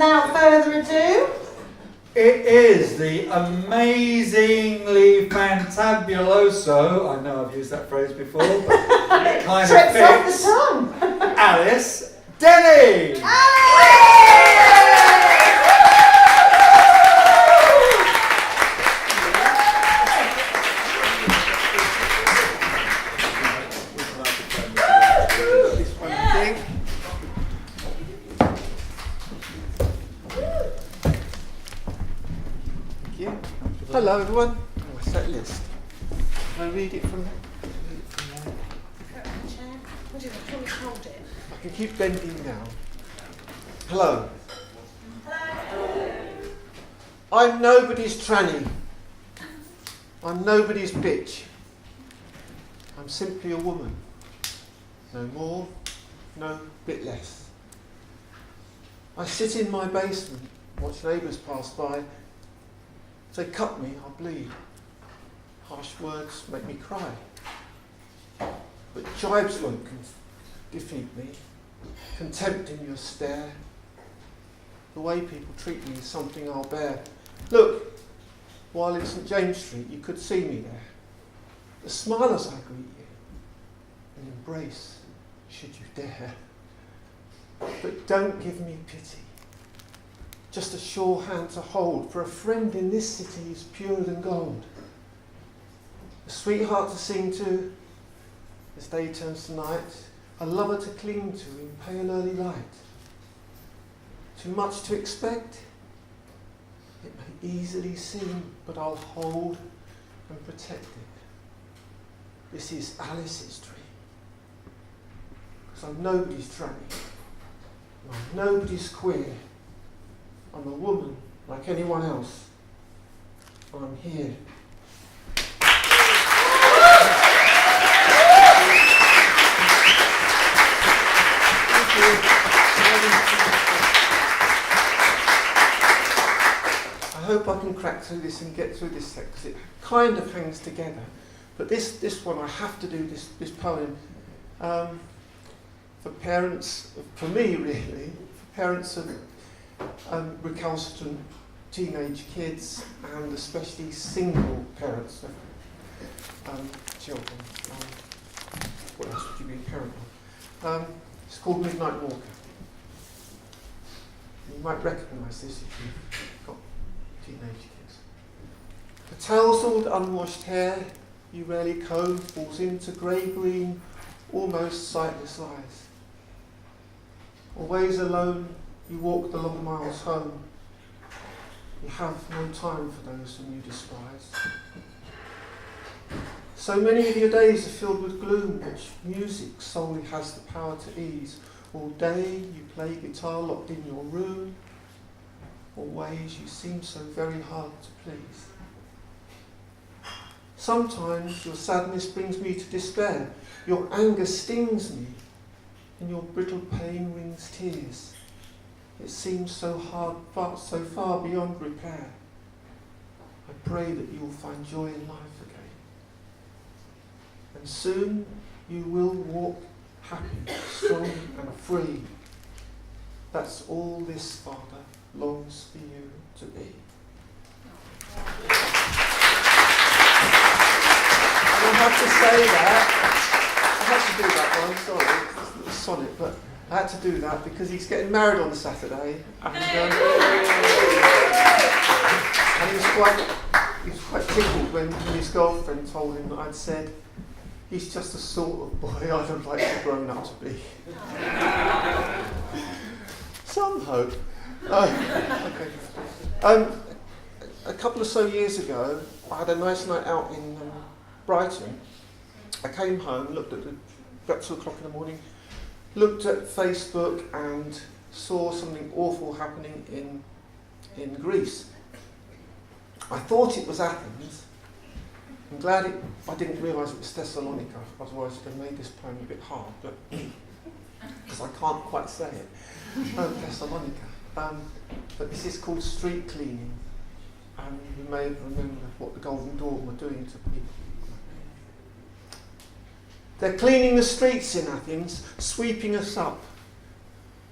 without further ado, it is the amazingly fantabuloso, I know I've used that phrase before, but it kind of trips off fits, the tongue. Alice Denny! Hello everyone. Oh, a set list. Can I read it from there? I can keep bending down. Hello. I'm nobody's tranny. I'm nobody's bitch. I'm simply a woman. No more, no bit less. I sit in my basement, watch neighbours pass by. If they cut me, I'll bleed. Harsh words make me cry. But jibes won't defeat me. Contempt in your stare. The way people treat me is something I'll bear. Look, while in St James Street, you could see me there. The smile as I greet you. An embrace, should you dare. But don't give me pity. Just a sure hand to hold, for a friend in this city is purer than gold. A sweetheart to sing to as day turns to night, a lover to cling to in pale early light. Too much to expect? It may easily seem, but I'll hold and protect it. This is Alice's dream. Because I'm nobody's tranny. I'm nobody's queer. I'm a woman like anyone else. I'm here. I hope I can crack through this and get through this set because it kind of hangs together. But this one, I have to do this poem for parents, for me really, for parents of recalcitrant teenage kids and especially single parents of children. What else would you be a parent of? It's called Midnight Walker. You might recognise this if you've got teenage kids. The tousled, unwashed hair you rarely comb falls into grey-green, almost sightless eyes. Always alone, you walk the long miles home. You have no time for those whom you despise. So many of your days are filled with gloom, which music solely has the power to ease. All day you play guitar locked in your room. Always you seem so very hard to please. Sometimes your sadness brings me to despair. Your anger stings me, and your brittle pain wrings tears. It seems so hard, so far beyond repair. I pray that you will find joy in life again. And soon you will walk happy, strong and free. That's all this Father longs for you to be. And I have to say that, I had to do that one, sorry, it's a sonnet, but I had to do that because he's getting married on Saturday, and he was quite tickled when his girlfriend told him that I'd said, he's just the sort of boy I'd have liked to have grown up to be. Some hope. Okay. A couple or so years ago, I had a nice night out in Brighton. I came home, looked at about 2 o'clock in the morning, looked at Facebook and saw something awful happening in Greece. I thought it was Athens. I'm glad I didn't realise it was Thessalonica, otherwise it would have made this poem a bit hard, but because I can't quite say it. Thessalonica. But this is called street cleaning. You may remember what the Golden Dawn were doing to people. They're cleaning the streets in Athens, sweeping us up,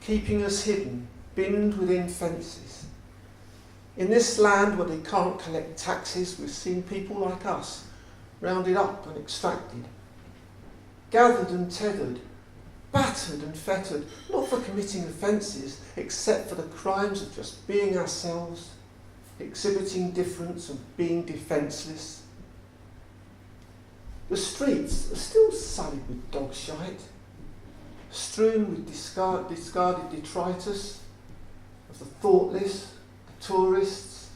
keeping us hidden, binned within fences. In this land where they can't collect taxes, we've seen people like us rounded up and extracted, gathered and tethered, battered and fettered, not for committing offences, except for the crimes of just being ourselves, exhibiting difference and being defenceless. The streets are still sullied with dog shite, strewn with discarded detritus of the thoughtless, the tourists,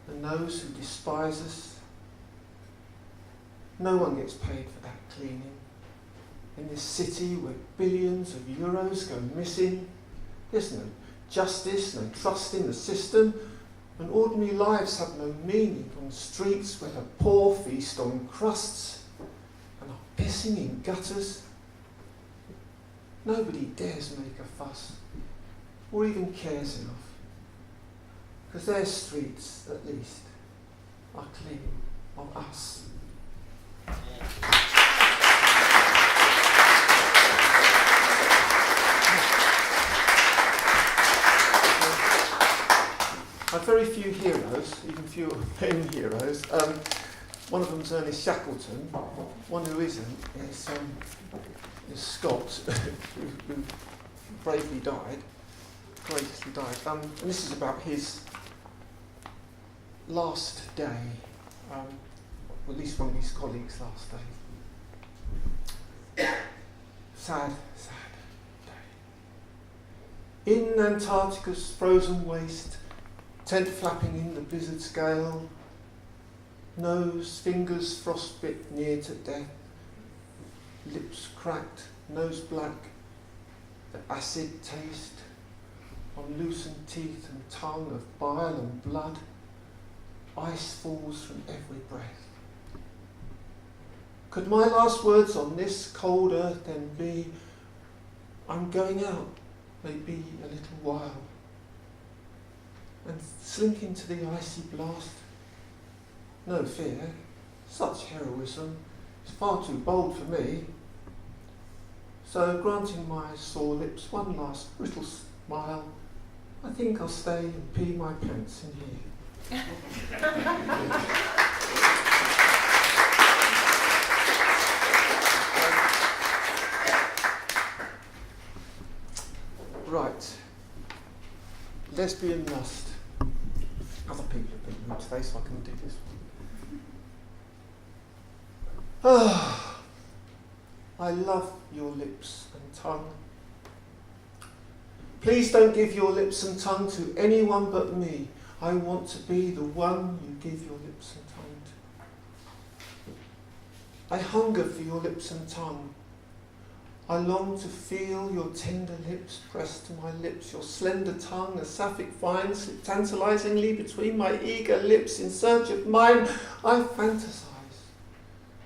and those who despise us. No one gets paid for that cleaning. In this city where billions of euros go missing, there's no justice, no trust in the system, and ordinary lives have no meaning on streets where the poor feast on crusts and are pissing in gutters. Nobody dares make a fuss, or even cares enough, because their streets, at least, are clean of us. I've very few heroes, even fewer pen heroes. One of them's Ernest Shackleton. One who isn't is Scott, who bravely died, courageously died. And this is about his last day, or at least one of his colleagues' last day. Sad, sad day. In Antarctica's frozen waste, tent flapping in the blizzard's gale, nose, fingers frostbit near to death, lips cracked, nose black, the acid taste on loosened teeth and tongue of bile and blood, ice falls from every breath. Could my last words on this cold earth then be, I'm going out, maybe a little while, and slink into the icy blast? No fear, such heroism is far too bold for me. So, granting my sore lips one last brittle smile, I think I'll stay and pee my pants in here. Right. Lesbian lust. Other people have been rude today, so I can do this one. I love your lips and tongue. Please don't give your lips and tongue to anyone but me. I want to be the one you give your lips and tongue to. I hunger for your lips and tongue. I long to feel your tender lips pressed to my lips, your slender tongue, a sapphic vine, slip tantalizingly between my eager lips in search of mine. I fantasize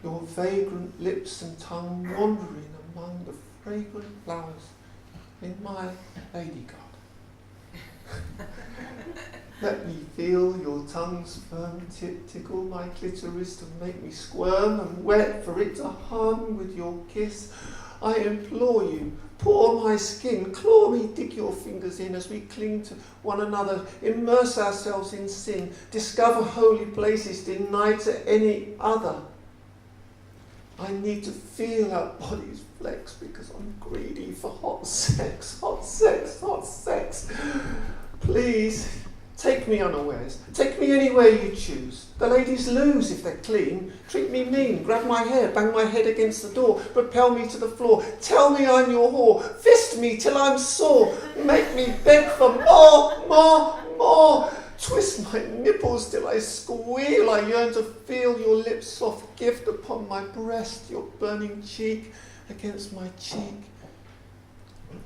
your vagrant lips and tongue wandering among the fragrant flowers in my lady god. Let me feel your tongue's firm tip tickle my clitoris to make me squirm and wet for it to harden with your kiss. I implore you, paw my skin, claw me, dig your fingers in as we cling to one another, immerse ourselves in sin, discover holy places denied to any other. I need to feel our bodies flex because I'm greedy for hot sex, hot sex, hot sex. Please, take me unawares. Take me anywhere you choose. The ladies lose if they're clean. Treat me mean, grab my hair, bang my head against the door, propel me to the floor. Tell me I'm your whore. Fist me till I'm sore. Make me beg for more, more, more. Twist my nipples till I squeal. I yearn to feel your lips' soft gift upon my breast, your burning cheek against my cheek,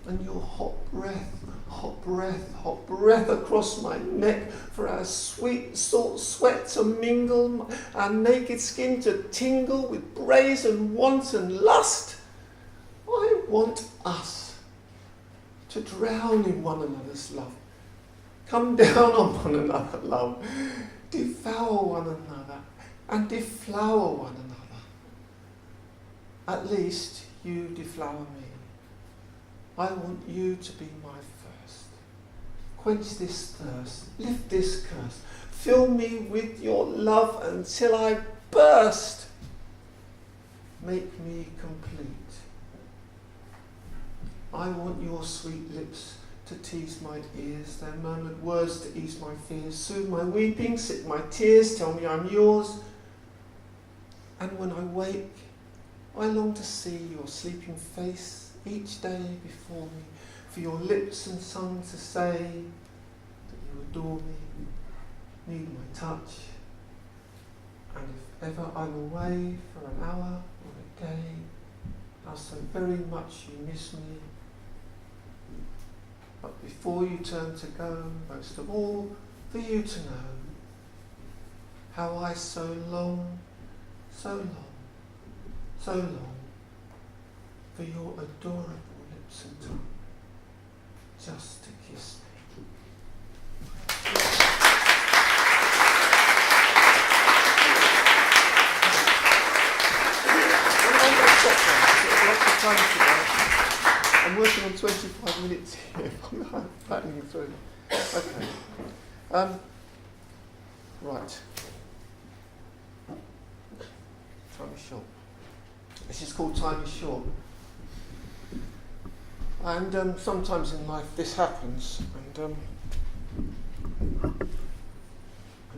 and your hot breath, hot breath, hot breath across my neck for our sweet salt sweat to mingle, our naked skin to tingle with brazen wanton lust. I want us to drown in one another's love. Come down on one another, love. Devour one another and deflower one another. At least you deflower me. I want you to be my first. Quench this thirst, lift this curse, fill me with your love until I burst. Make me complete. I want your sweet lips to tease my ears, their murmured words to ease my fears, soothe my weeping, sit my tears, tell me I'm yours. And when I wake, I long to see your sleeping face each day before me, for your lips and tongue to say that you adore me, need my touch. And if ever I'm away for an hour or a day, how so very much you miss me. But before you turn to go, most of all, for you to know how I so long, so long, so long for your adorable lips and tongue, just to kiss me. I'm working on 25 minutes here. I'm battling through. Okay. Right. Time is short. This is called Time is Short. And sometimes in life this happens, and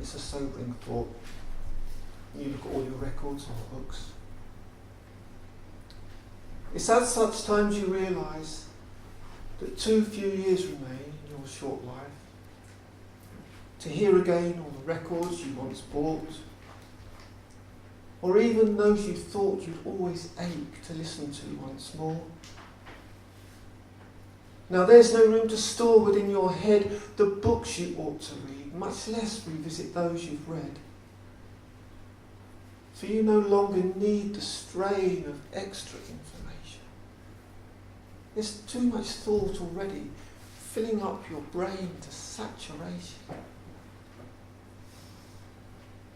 it's a sobering thought. You look at all your records or books. It's at such times you realise that too few years remain in your short life to hear again all the records you once bought, or even those you thought you'd always ache to listen to once more. Now there's no room to store within your head the books you ought to read, much less revisit those you've read. For you no longer need the strain of extra information. There's too much thought already, filling up your brain to saturation.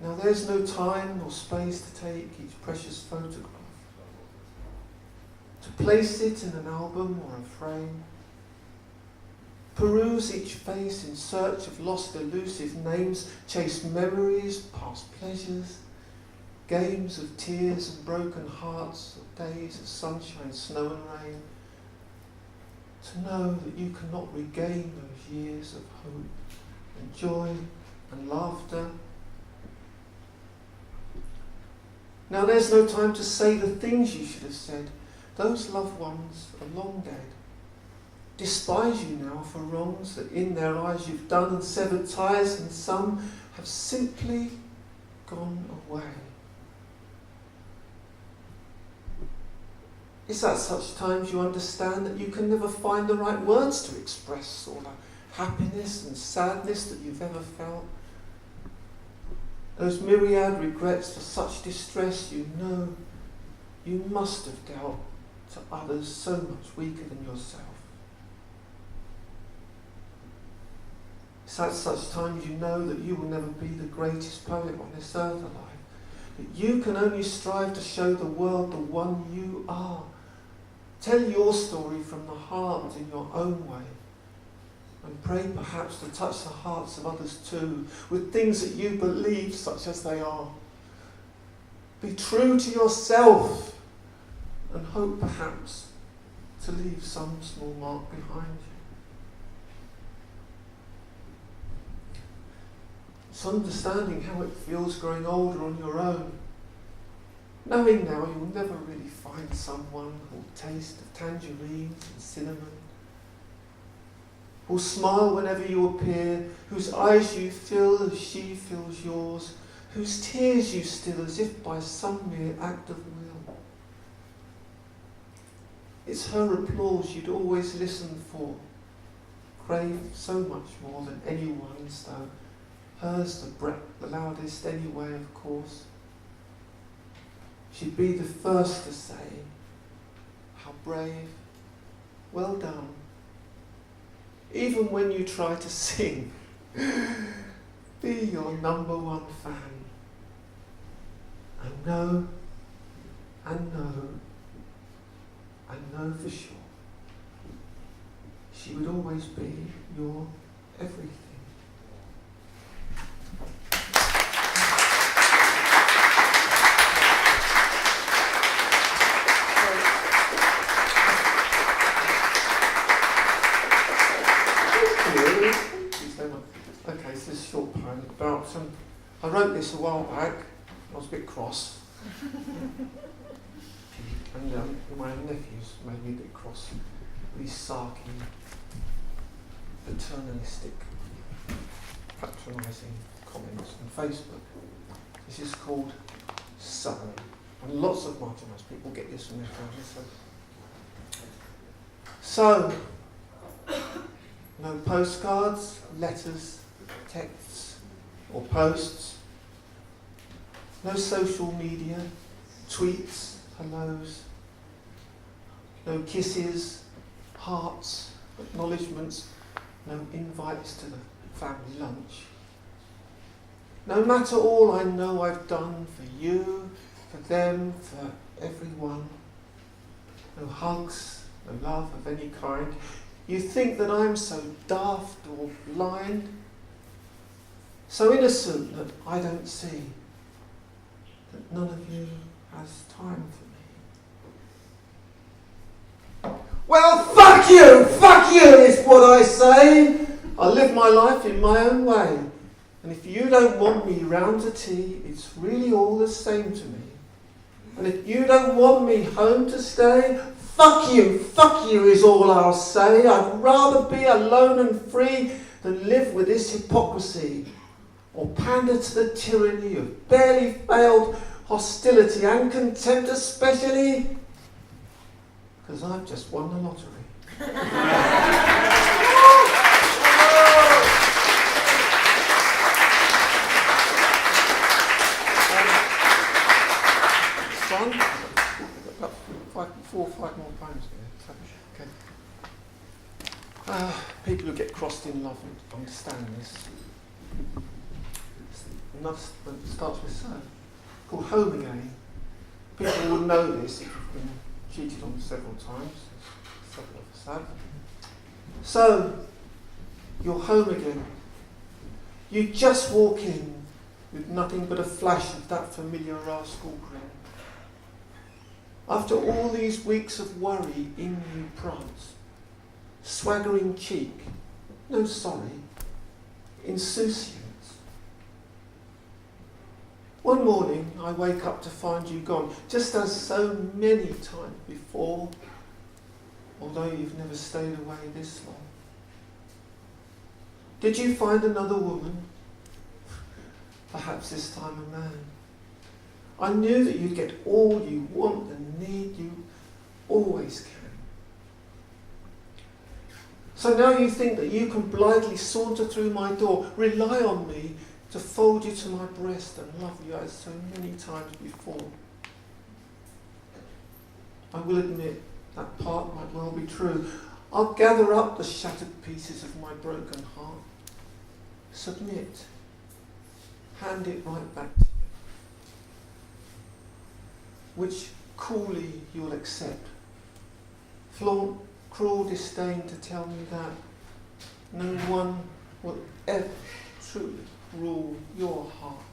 Now there's no time nor space to take each precious photograph, to place it in an album or a frame, peruse each face in search of lost elusive names, chase memories, past pleasures, games of tears and broken hearts, of days of sunshine, snow and rain, to know that you cannot regain those years of hope and joy and laughter. Now there's no time to say the things you should have said. Those loved ones are long dead. Despise you now for wrongs that in their eyes you've done, and severed ties, and some have simply gone away. It's at such times you understand that you can never find the right words to express all the happiness and sadness that you've ever felt. Those myriad regrets for such distress you know you must have dealt to others so much weaker than yourself. It's at such times you know that you will never be the greatest poet on this earth alive, that you can only strive to show the world the one you are. Tell your story from the heart in your own way, and pray perhaps to touch the hearts of others too, with things that you believe such as they are. Be true to yourself, and hope perhaps to leave some small mark behind you. It's understanding how it feels growing older on your own, knowing now you'll never really find someone who'll taste of tangerines and cinnamon, who'll smile whenever you appear, whose eyes you fill as she fills yours, whose tears you still as if by some mere act of will. It's her applause you'd always listen for, crave so much more than anyone's, though hers the loudest anyway, of course. She'd be the first to say, how brave, well done. Even when you try to sing, be your number one fan. I know for sure, she would always be your everything. Okay, so this is a short poem about, I wrote this a while back. I was a bit cross. And my nephews made me a bit cross. These sarky, paternalistic, patronising comments on Facebook. This is called So. And lots of marginalised people get this from their families. So, no postcards, letters, texts, or posts. No social media, tweets, hellos. No kisses, hearts, acknowledgements. No invites to the family lunch. No matter all I know I've done for you, for them, for everyone. No hugs, no love of any kind. You think that I'm so daft or blind, so innocent that I don't see that none of you has time for me. Well, fuck you is what I say. I live my life in my own way. And if you don't want me round to tea, it's really all the same to me. And if you don't want me home to stay, fuck you is all I'll say. I'd rather be alone and free than live with this hypocrisy, or pander to the tyranny of barely failed hostility and contempt, especially because I've just won the lottery. Son, about 4 or 5 more poems here. Okay. People who get crossed in love understand this. Another one starts with so, called Home Again. People will know this if you've been cheated on several times. Several of us have. So, you're home again. You just walk in with nothing but a flash of that familiar rascal grin. After all these weeks of worry in you prance, swaggering cheek, no sorry, insouciance. One morning I wake up to find you gone, just as so many times before, although you've never stayed away this long. Did you find another woman? Perhaps this time a man. I knew that you'd get all you want and need, you always can. So now you think that you can blithely saunter through my door, rely on me to fold you to my breast and love you as so many times before. I will admit that part might well be true. I'll gather up the shattered pieces of my broken heart, submit, hand it right back to you, which coolly you'll accept. Flaunt cruel disdain to tell me that no one will ever truly rule your heart.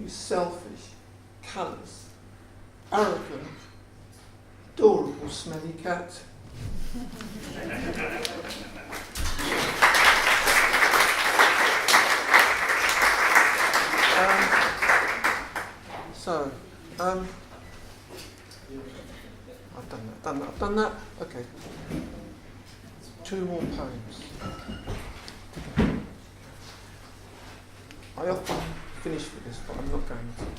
You selfish, callous, arrogant, adorable smelly cat. I've done that. Okay. 2 more poems. I often finish with this, but I'm not going to. Okay,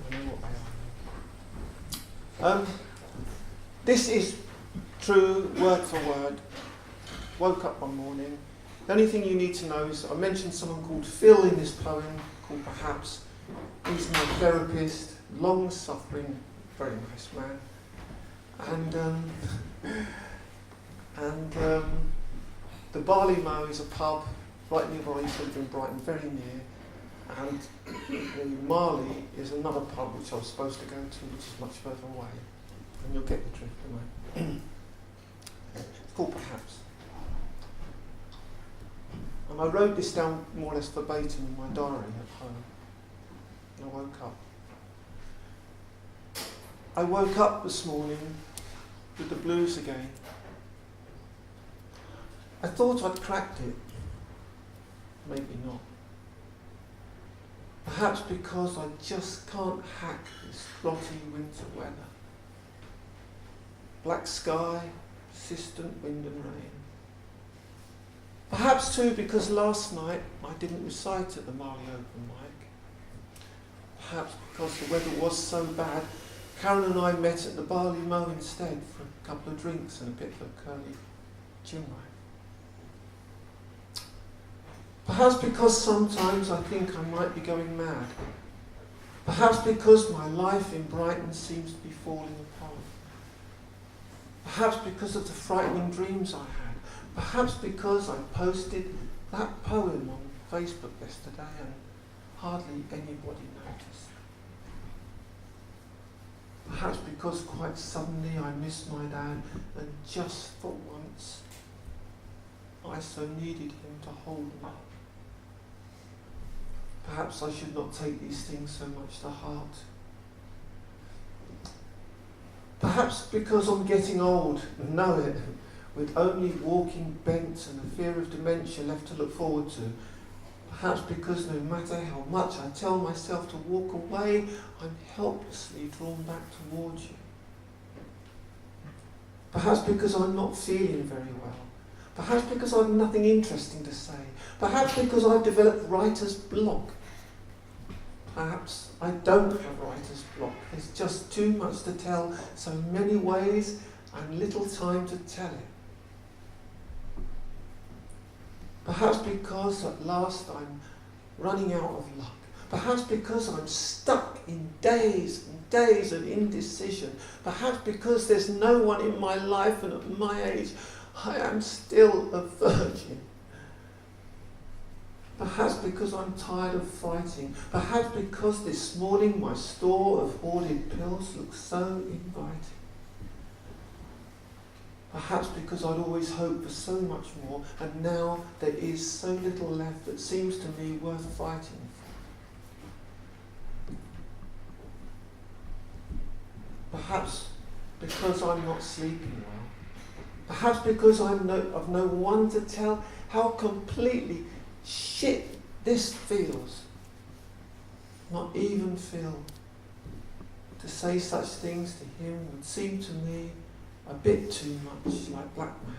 I know what they are. This is true, word for word. Woke up one morning. The only thing you need to know is I mentioned someone called Phil in this poem, called Perhaps. He's my therapist, long-suffering, very nice man. And the Barley Mow is a pub right nearby. I used to live in Brighton, very near. And the Marley is another pub which I was supposed to go to, which is much further away. And you'll get the drift, anyway. It's called Perhaps. I wrote this down more or less verbatim in my diary at home. I woke up. I woke up this morning with the blues again. I thought I'd cracked it. Maybe not. Perhaps because I just can't hack this grotty winter weather. Black sky, persistent wind and rain. Perhaps too because last night I didn't recite at the Marley Open mic. Perhaps because the weather was so bad, Karen and I met at the Barley Mow instead for a couple of drinks and a bit of a curly chinwag. Perhaps because sometimes I think I might be going mad. Perhaps because my life in Brighton seems to be falling apart. Perhaps because of the frightening dreams I had. Perhaps because I posted that poem on Facebook yesterday and hardly anybody noticed. Perhaps because quite suddenly I missed my dad and just for once I so needed him to hold me. Perhaps I should not take these things so much to heart. Perhaps because I'm getting old and know it, with only walking bent and a fear of dementia left to look forward to. Perhaps because no matter how much I tell myself to walk away, I'm helplessly drawn back towards you. Perhaps because I'm not feeling very well. Perhaps because I've nothing interesting to say. Perhaps because I've developed writer's block. Perhaps I don't have writer's block. There's just too much to tell, so many ways and little time to tell it. Perhaps because at last I'm running out of luck. Perhaps because I'm stuck in days and days of indecision. Perhaps because there's no one in my life and at my age I am still a virgin. Perhaps because I'm tired of fighting. Perhaps because this morning my store of hoarded pills looks so inviting. Perhaps because I'd always hoped for so much more, and now there is so little left that seems to me worth fighting for. Perhaps because I'm not sleeping well. Perhaps because I've no one to tell how completely shit this feels. Not even Phil. To say such things to him would seem to me a bit too much like blackmail.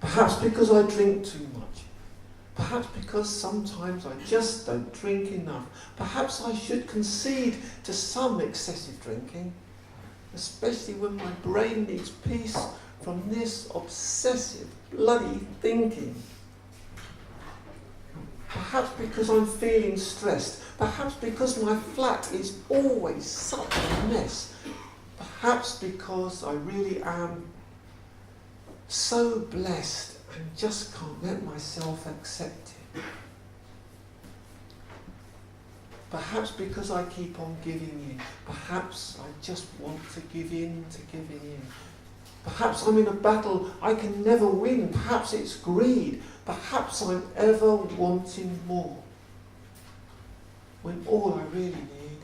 Perhaps because I drink too much. Perhaps because sometimes I just don't drink enough. Perhaps I should concede to some excessive drinking, especially when my brain needs peace from this obsessive bloody thinking. Perhaps because I'm feeling stressed. Perhaps because my flat is always such a mess. Perhaps because I really am so blessed and just can't let myself accept it. Perhaps because I keep on giving in. Perhaps I just want to give in to giving in. Perhaps I'm in a battle I can never win. Perhaps it's greed. Perhaps I'm ever wanting more. When all I really need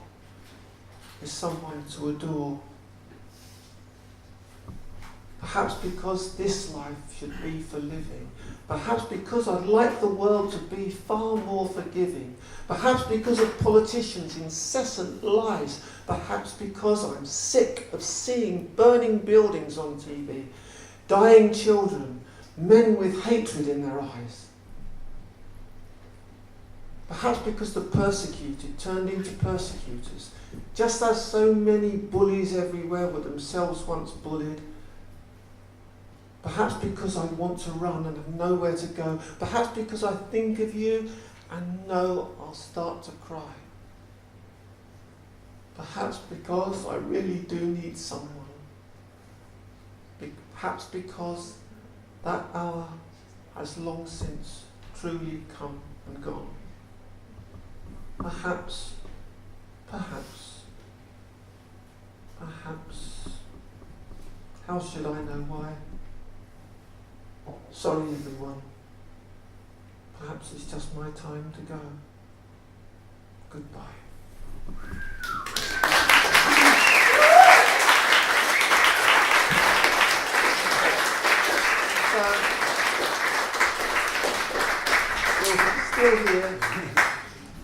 is someone to adore. Perhaps because this life should be for living. Perhaps because I'd like the world to be far more forgiving. Perhaps because of politicians' incessant lies. Perhaps because I'm sick of seeing burning buildings on TV, dying children, men with hatred in their eyes. Perhaps because the persecuted turned into persecutors, just as so many bullies everywhere were themselves once bullied. Perhaps because I want to run and have nowhere to go. Perhaps because I think of you and know I'll start to cry. Perhaps because I really do need someone. Perhaps because that hour has long since truly come and gone. Perhaps, how should I know why? Sorry everyone. Perhaps it's just my time to go. Goodbye.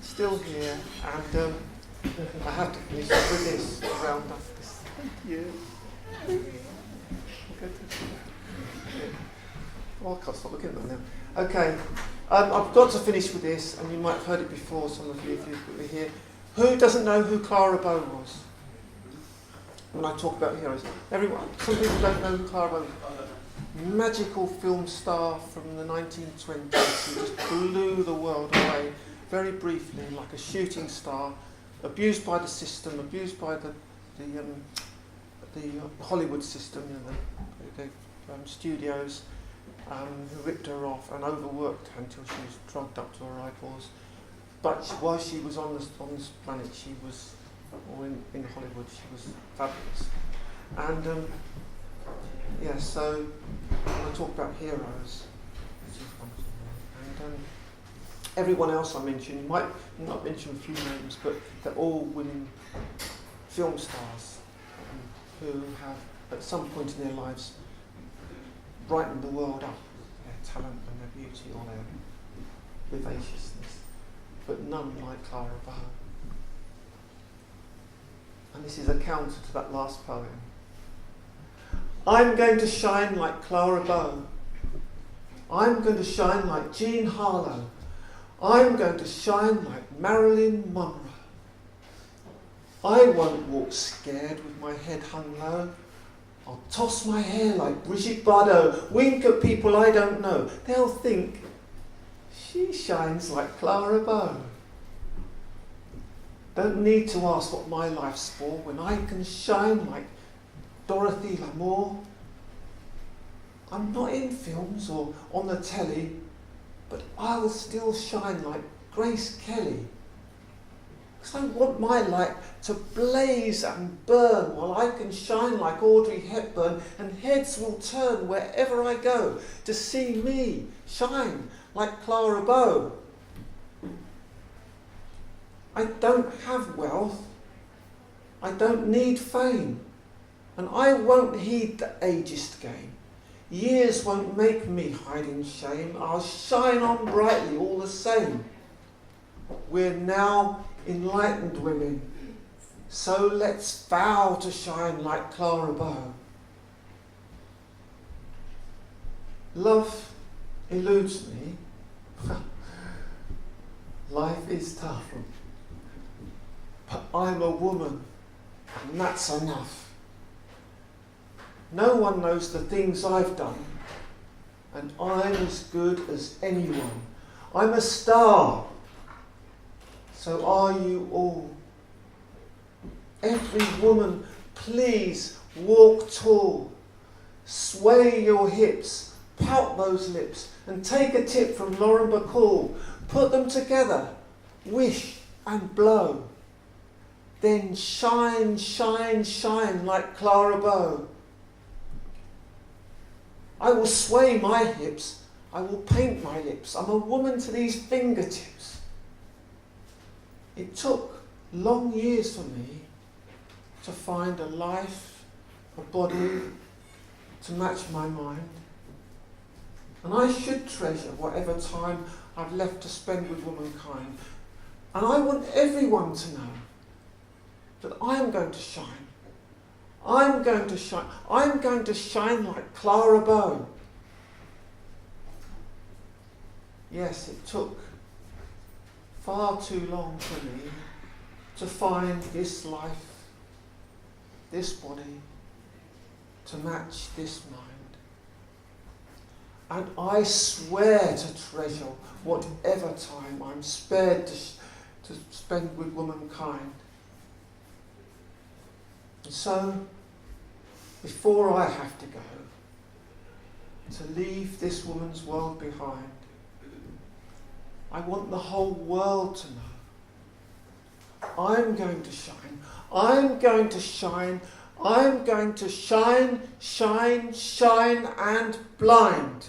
Still here, and I have to finish with this to round off this. Thank you. Oh, I can't stop looking at that now. Okay, I've got to finish with this, and you might have heard it before, some of you, if you were here. Who doesn't know who Clara Bow was? When I talk about heroes, everyone. Some people don't know who Clara Bow was. Magical film star from the 1920s who just blew the world away very briefly, like a shooting star, abused by the system, abused by the Hollywood system, the studios, who ripped her off and overworked her until she was drugged up to her eyeballs. But while she was on this planet, she was, or in Hollywood, she was fabulous. And so when I talk about heroes, and everyone else I mentioned, you might not mention a few names, but they're all women film stars who have, at some point in their lives, brightened the world up, their talent and their beauty or their vivaciousness, but none like Clara Bow. And this is a counter to that last poem. I'm going to shine like Clara Bow. I'm going to shine like Jean Harlow. I'm going to shine like Marilyn Monroe. I won't walk scared with my head hung low. I'll toss my hair like Brigitte Bardot, wink at people I don't know. They'll think, she shines like Clara Bow. Don't need to ask what my life's for when I can shine like Dorothy Lamour. I'm not in films or on the telly, but I'll still shine like Grace Kelly. Because I want my light to blaze and burn while I can shine like Audrey Hepburn, and heads will turn wherever I go to see me shine like Clara Bow. I don't have wealth. I don't need fame. And I won't heed the ageist game. Years won't make me hide in shame. I'll shine on brightly all the same. We're now enlightened women, so let's vow to shine like Clara Bow. Love eludes me. Life is tough. But I'm a woman, and that's enough. No one knows the things I've done, and I'm as good as anyone. I'm a star, so are you all. Every woman, please walk tall. Sway your hips, pout those lips, and take a tip from Lauren Bacall. Put them together, wish and blow. Then shine, shine, shine like Clara Bow. I will sway my hips, I will paint my lips. I'm a woman to these fingertips. It took long years for me to find a life, a body to match my mind. And I should treasure whatever time I've left to spend with womankind. And I want everyone to know that I'm going to shine. I'm going to shine. I'm going to shine like Clara Bow. Yes, it took far too long for me to find this life, this body, to match this mind. And I swear to treasure whatever time I'm spared to spend with womankind. And so, before I have to go, to leave this woman's world behind, I want the whole world to know. I'm going to shine. I'm going to shine. I'm going to shine, shine, shine and blind.